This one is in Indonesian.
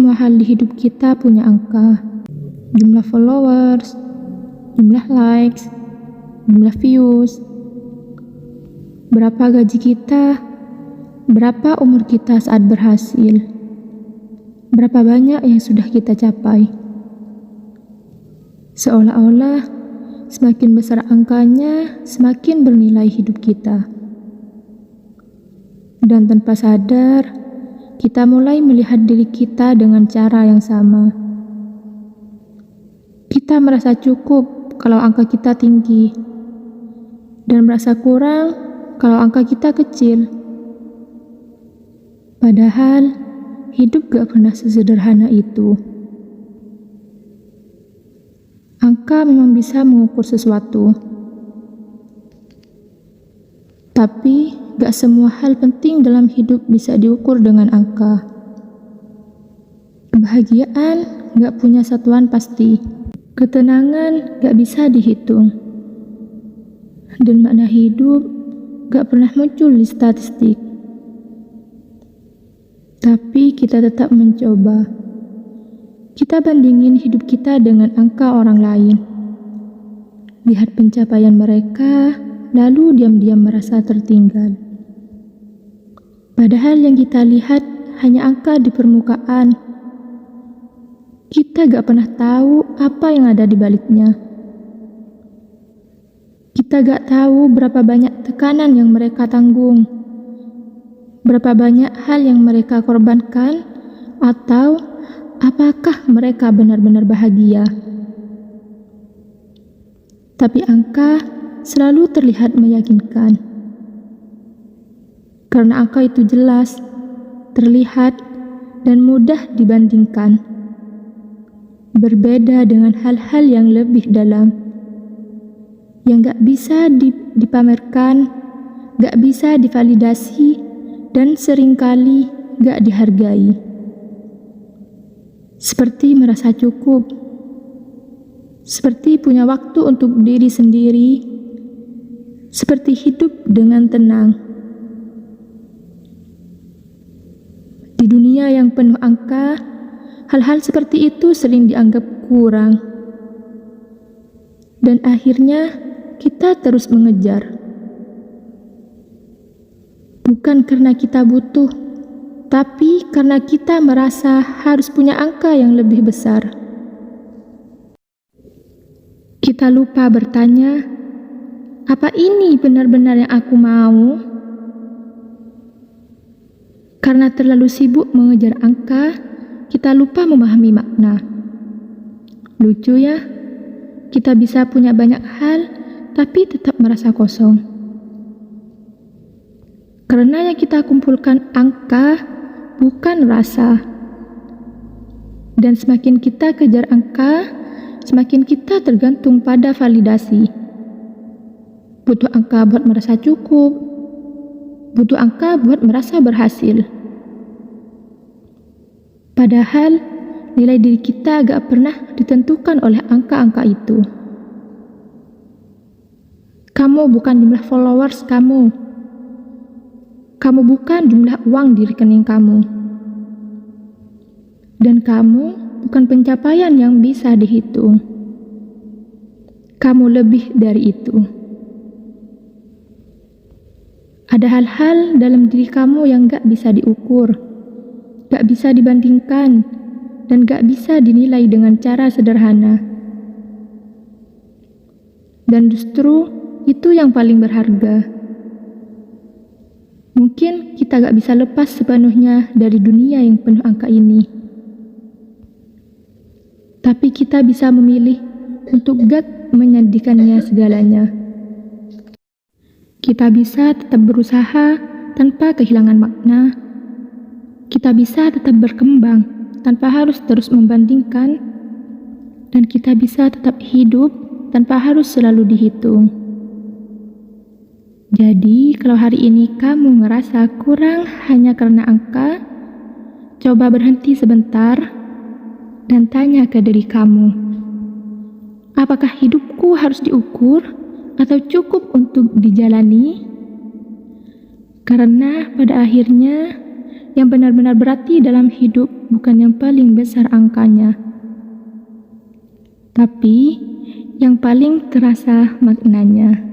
semua hal di hidup kita punya angka. Jumlah followers, jumlah likes, jumlah views, berapa gaji kita, berapa umur kita saat berhasil, berapa banyak yang sudah kita capai. Seolah-olah semakin besar angkanya, semakin bernilai hidup kita. Dan tanpa sadar, kita mulai melihat diri kita dengan cara yang sama. Kita merasa cukup kalau angka kita tinggi, dan merasa kurang kalau angka kita kecil. Padahal, hidup gak pernah sesederhana itu. Angka memang bisa mengukur sesuatu, tapi gak semua hal penting dalam hidup bisa diukur dengan angka. Kebahagiaan gak punya satuan pasti. Ketenangan gak bisa dihitung, dan makna hidup gak pernah muncul di statistik. Tapi kita tetap mencoba. Kita bandingin hidup kita dengan angka orang lain. Lihat pencapaian mereka, lalu diam-diam merasa tertinggal. Padahal yang kita lihat hanya angka di permukaan. Kita gak pernah tahu apa yang ada di baliknya. Kita gak tahu berapa banyak tekanan yang mereka tanggung, berapa banyak hal yang mereka korbankan, atau apakah mereka benar-benar bahagia. Tapi angka selalu terlihat meyakinkan. Karena angka itu jelas, terlihat, dan mudah dibandingkan. Berbeda dengan hal-hal yang lebih dalam, yang gak bisa dipamerkan, gak bisa divalidasi, dan seringkali gak dihargai. Seperti merasa cukup, seperti punya waktu untuk diri sendiri, seperti hidup dengan tenang. Di dunia yang penuh angka, hal-hal seperti itu sering dianggap kurang. Dan akhirnya kita terus mengejar. Bukan karena kita butuh, tapi karena kita merasa harus punya angka yang lebih besar. Kita lupa bertanya, apa ini benar-benar yang aku mau? Karena terlalu sibuk mengejar angka, kita lupa memahami makna. Lucu ya, kita bisa punya banyak hal, tapi tetap merasa kosong. Karena yang kita kumpulkan angka, bukan rasa. Dan semakin kita kejar angka, semakin kita tergantung pada validasi. Butuh angka buat merasa cukup, butuh angka buat merasa berhasil. Padahal nilai diri kita gak pernah ditentukan oleh angka-angka itu. Kamu bukan jumlah followers kamu. Kamu bukan jumlah uang di rekening kamu. Dan kamu bukan pencapaian yang bisa dihitung. Kamu lebih dari itu. Ada hal-hal dalam diri kamu yang gak bisa diukur, gak bisa dibandingkan, dan gak bisa dinilai dengan cara sederhana. Dan justru itu yang paling berharga. Mungkin kita gak bisa lepas sepenuhnya dari dunia yang penuh angka ini. Tapi kita bisa memilih untuk gak menjadikannya segalanya. Kita bisa tetap berusaha tanpa kehilangan makna. Kita bisa tetap berkembang tanpa harus terus membandingkan, dan kita bisa tetap hidup tanpa harus selalu dihitung. Jadi, kalau hari ini kamu ngerasa kurang hanya karena angka, coba berhenti sebentar dan tanya ke diri kamu, apakah hidupku harus diukur atau cukup untuk dijalani? Karena pada akhirnya yang benar-benar berarti dalam hidup bukan yang paling besar angkanya, tapi yang paling terasa maknanya.